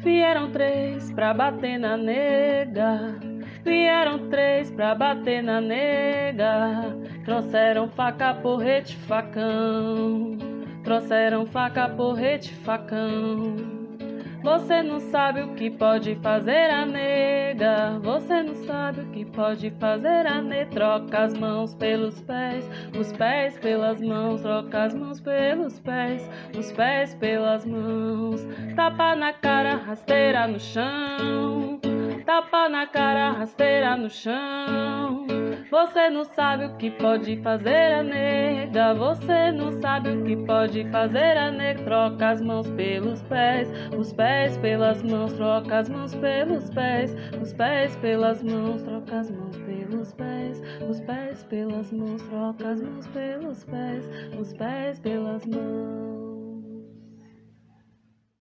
Vieram três pra bater na nega, vieram três pra bater na nega. Trouxeram faca, porrete, facão, trouxeram faca, porrete, facão. Você não sabe o que pode fazer a nega, você não sabe o que pode fazer a nega. Troca as mãos pelos pés, os pés pelas mãos, troca as mãos pelos pés, os pés pelas mãos. Tapa na cara, rasteira no chão, tapa na cara, rasteira no chão. Você não sabe o que pode fazer a nega, você não sabe o que pode fazer a nega. Troca as mãos pelos pés, os pés pelas mãos, troca as mãos pelos pés, os pés pelas mãos, troca as mãos pelos pés, os pés pelas mãos, troca as mãos pelos pés, os pés pelas mãos.